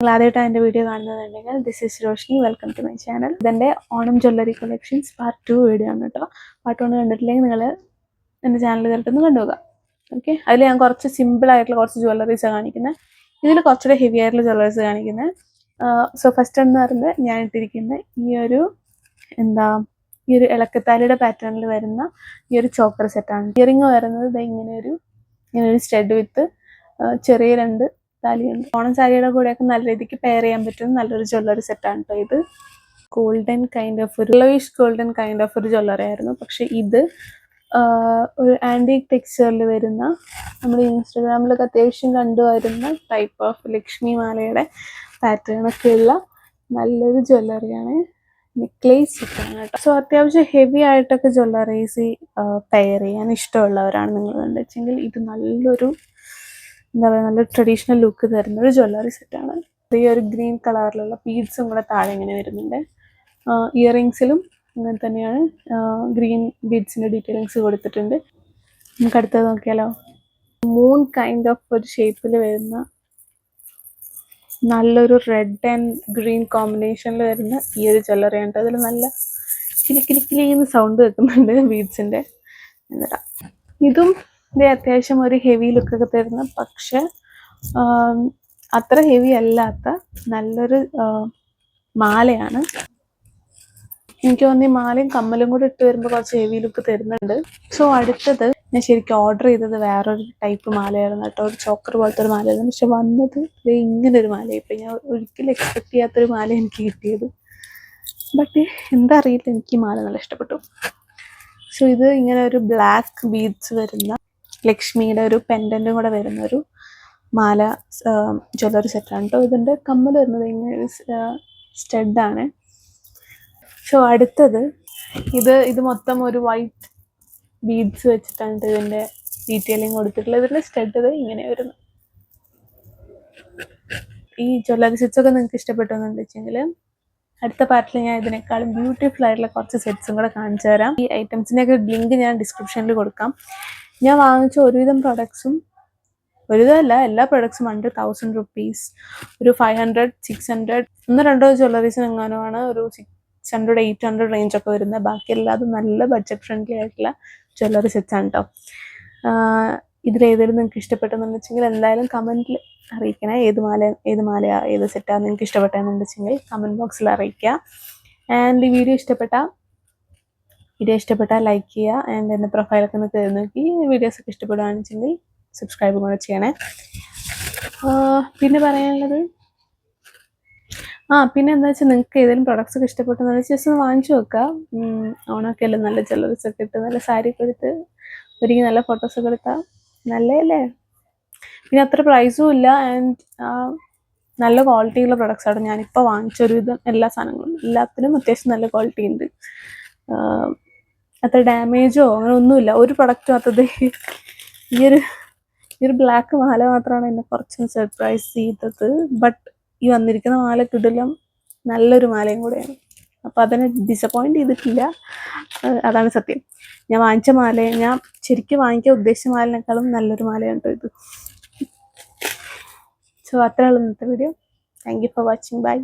നിങ്ങൾ ആദ്യമായിട്ടാണ് എൻ്റെ വീഡിയോ കാണുന്നതെന്നുണ്ടെങ്കിൽ this is Roshni, welcome to my channel. ഇതെൻ്റെ Onam jewellery collections part 2 video ആണ് കേട്ടോ. പാർട്ട് 1 കണ്ടിട്ടില്ലെങ്കിൽ നിങ്ങൾ എൻ്റെ ചാനൽ കയറിട്ടൊന്ന് കണ്ടുപോകാം. ഓക്കെ, അതിൽ ഞാൻ കുറച്ച് സിമ്പിളായിട്ടുള്ള കുറച്ച് ജ്വല്ലറീസാണ് കാണിക്കുന്നത്. ഇതിൽ കുറച്ചുകൂടെ ഹെവി ആയിട്ടുള്ള ജ്വല്ലറീസ് കാണിക്കുന്നത്. സോ ഫസ്റ്റ് എന്ന് പറയുന്നത് ഞാൻ ഇട്ടിരിക്കുന്ന ഈ ഒരു ഇളക്കത്താലിയുടെ പാറ്റേണിൽ വരുന്ന ഈ ഒരു ചോക്കർ സെറ്റാണ്. ഇയറിങ് വരുന്നത് ഇങ്ങനെ ഒരു സ്റ്റഡ് വിത്ത് ചെറിയ 2 താലിയുണ്ട്. ഓണം സാരിയുടെ കൂടെയൊക്കെ നല്ല രീതിക്ക് പെയർ ചെയ്യാൻ പറ്റുന്ന നല്ലൊരു ജ്വല്ലറി സെറ്റാണ് കേട്ടോ. ഇത് ഗോൾഡൻ കൈൻഡ് ഓഫ് ഒരു യെല്ലോയിഷ് ഗോൾഡൻ കൈൻഡ് ഓഫ് ഒരു ജ്വല്ലറി ആയിരുന്നു. പക്ഷെ ഇത് ഒരു ആൻറ്റീക് ടെക്സ്ചറിൽ വരുന്ന, നമ്മൾ ഇൻസ്റ്റഗ്രാമിലൊക്കെ അത്യാവശ്യം കണ്ടുവരുന്ന ടൈപ്പ് ഓഫ് ലക്ഷ്മി മാലയുടെ പാറ്റേൺ ഒക്കെ ഉള്ള നല്ലൊരു ജ്വല്ലറിയാണ്. നെക്ലേസ് സെറ്റാണ് കേട്ടോ. സോ അത്യാവശ്യം ഹെവി ആയിട്ടൊക്കെ ജ്വല്ലറീസ് പെയർ ചെയ്യാൻ ഇഷ്ടമുള്ളവരാണ് നിങ്ങൾ കണ്ടെച്ചെങ്കിൽ ഇത് നല്ലൊരു നല്ല ട്രഡീഷണൽ ലുക്ക് തരുന്ന ഒരു ജ്വല്ലറി സെറ്റാണ്. ഈ ഒരു ഗ്രീൻ കളറിലുള്ള ബീഡ്സും കൂടെ താഴെ ഇങ്ങനെ വരുന്നുണ്ട്. ഇയറിങ്സിലും അങ്ങനെ തന്നെയാണ് ഗ്രീൻ ബീഡ്സിന്റെ ഡീറ്റെയിലിങ്സ് കൊടുത്തിട്ടുണ്ട്. നമുക്ക് അടുത്തത് നോക്കിയാലോ. മൂൺ കൈൻഡ് ഓഫ് ഒരു ഷേപ്പിൽ വരുന്ന നല്ലൊരു റെഡ് ആൻഡ് ഗ്രീൻ കോമ്പിനേഷനിൽ വരുന്ന ഈ ഒരു ജ്വല്ലറി ആണ്. അതിൽ നല്ല കിലിക്കിലിക്കിലിന്ന് സൗണ്ട് വെക്കുന്നുണ്ട് ബീഡ്സിന്റെ. എന്നിട്ടാ ഇതും ഇത് അത്യാവശ്യം ഒരു ഹെവി ലുക്കൊക്കെ തരുന്ന, പക്ഷെ അത്ര ഹെവി അല്ലാത്ത നല്ലൊരു മാലയാണ്. എനിക്ക് തോന്നി മാലയും കമ്മലും കൂടെ ഇട്ട് വരുമ്പോൾ കുറച്ച് ഹെവി ലുക്ക് തരുന്നുണ്ട്. സോ അടുത്തത് ഞാൻ ശരിക്കും ഓർഡർ ചെയ്തത് വേറൊരു ടൈപ്പ് മാലയായിരുന്നു കേട്ടോ. ഒരു ചോക്കർ പോലത്തെ ഒരു മാലയായിരുന്നു. പക്ഷെ വന്നത് ഇങ്ങനൊരു മാലയായി. ഇപ്പം ഞാൻ ഒരിക്കലും എക്സ്പെക്ട് ചെയ്യാത്തൊരു മാല എനിക്ക് കിട്ടിയത്. ബട്ട് എന്താ അറിയില്ല, എനിക്ക് ഈ മാല നല്ല ഇഷ്ടപ്പെട്ടു. സോ ഇത് ഇങ്ങനെ ഒരു ബ്ലാക്ക് ബീഡ്സ് വരുന്ന ലക്ഷ്മിയുടെ ഒരു പെൻഡന്റും കൂടെ വരുന്ന ഒരു മാല ജ്വല്ലറി സെറ്റാണ് കേട്ടോ. ഇതിൻ്റെ കമ്മൽ വരുന്നത് ഇങ്ങനെ ഒരു സ്റ്റഡാണ്. സോ അടുത്തത് ഇത് മൊത്തം ഒരു വൈറ്റ് ബീഡ്സ് വെച്ചിട്ടാണ് ഇതിൻ്റെ ഡീറ്റെയിലിംഗ് കൊടുത്തിട്ടുള്ളത്. ഇതിൻ്റെ സ്റ്റഡ് ഇങ്ങനെ വരുന്നു. ഈ ജ്വല്ലറി സെറ്റ്സൊക്കെ നിങ്ങൾക്ക് ഇഷ്ടപ്പെട്ടെന്ന് വെച്ചെങ്കിൽ അടുത്ത പാർട്ടിൽ ഞാൻ ഇതിനേക്കാളും ബ്യൂട്ടിഫുൾ ആയിട്ടുള്ള കുറച്ച് സെറ്റ്സും കൂടെ കാണിച്ചു തരാം. ഈ ഐറ്റംസിൻ്റെയൊക്കെ ലിങ്ക് ഞാൻ ഡിസ്ക്രിപ്ഷനിൽ കൊടുക്കാം. ഞാൻ വാങ്ങിച്ച ഒരുവിധം പ്രൊഡക്ട്സും, ഒരുവിധമല്ല എല്ലാ പ്രൊഡക്ട്സും അണ്ടർ 1000 rupees, ഒരു 500, 600, 1-2 ജ്വല്ലറീസിന് എങ്ങാനുമാണ് ഒരു 600, 800 റേഞ്ചൊക്കെ വരുന്നത്. ബാക്കി എല്ലാതും നല്ല ബഡ്ജറ്റ് ഫ്രണ്ട്ലി ആയിട്ടുള്ള ജ്വല്ലറി സെറ്റ്സാണ് കേട്ടോ. ഇതിലേതെങ്കിലും നിങ്ങൾക്ക് ഇഷ്ടപ്പെട്ടെന്ന് വെച്ചെങ്കിൽ എന്തായാലും കമൻറ്റിൽ അറിയിക്കണേ. ഏത് മാലയാ ഏത് സെറ്റാണ് നിങ്ങൾക്ക് ഇഷ്ടപ്പെട്ടതെന്ന് വെച്ചെങ്കിൽ കമൻറ്റ് ബോക്സിൽ അറിയിക്കുക. ആൻഡ് ഈ വീഡിയോ ഇഷ്ടപ്പെട്ടാൽ ലൈക്ക് ചെയ്യുക. ആൻഡ് എൻ്റെ പ്രൊഫൈലൊക്കെ ഒന്ന് കയറി നോക്കി വീഡിയോസൊക്കെ ഇഷ്ടപ്പെടുകയാണെന്ന് വെച്ചെങ്കിൽ സബ്സ്ക്രൈബ് കൂടെ ചെയ്യണേ. പിന്നെ പറയാനുള്ളത് പിന്നെ എന്താ വെച്ചാൽ നിങ്ങൾക്ക് ഏതെങ്കിലും പ്രൊഡക്ട്സ് ഒക്കെ ഇഷ്ടപ്പെട്ടെന്ന് വെച്ചാൽ ജസ്റ്റ് ഒന്ന് വാങ്ങിച്ചു വെക്കുക. ഓണമൊക്കെ അല്ലേ, നല്ല ജ്വല്ലറീസ് ഒക്കെ ഇട്ട് നല്ല സാരി ഒക്കെ എടുത്ത് ഒരുങ്ങി നല്ല ഫോട്ടോസൊക്കെ എടുത്താൽ നല്ലതല്ലേ. പിന്നെ അത്ര പ്രൈസും ഇല്ല. ആൻഡ് നല്ല ക്വാളിറ്റിയുള്ള പ്രൊഡക്ട്സ് ആണ് ഞാനിപ്പോൾ വാങ്ങിച്ചൊരുവിധം എല്ലാ സാധനങ്ങളും. എല്ലാത്തിനും അത്യാവശ്യം നല്ല ക്വാളിറ്റി ഉണ്ട്. അത്ര ഡാമേജോ അങ്ങനെ ഒന്നുമില്ല ഒരു പ്രൊഡക്റ്റും. അത്തത് ഈ ഒരു ബ്ലാക്ക് മാല മാത്രമാണ് എന്നെ കുറച്ചും സർപ്രൈസ് ചെയ്തത്. ബട്ട് ഈ വന്നിരിക്കുന്ന മാല കിടിലം നല്ലൊരു മാലയും കൂടെയാണ്. അപ്പോൾ അതിനെ ഡിസപ്പോയിൻറ്റ് ചെയ്തിട്ടില്ല, അതാണ് സത്യം. ഞാൻ ശരിക്കും വാങ്ങിക്കാൻ ഉദ്ദേശിച്ച മാലിനേക്കാളും നല്ലൊരു മാലയാണ് കേട്ടോ ഇത്. സോ അത്രയുള്ള ഇന്നത്തെ video. Thank you for watching. By.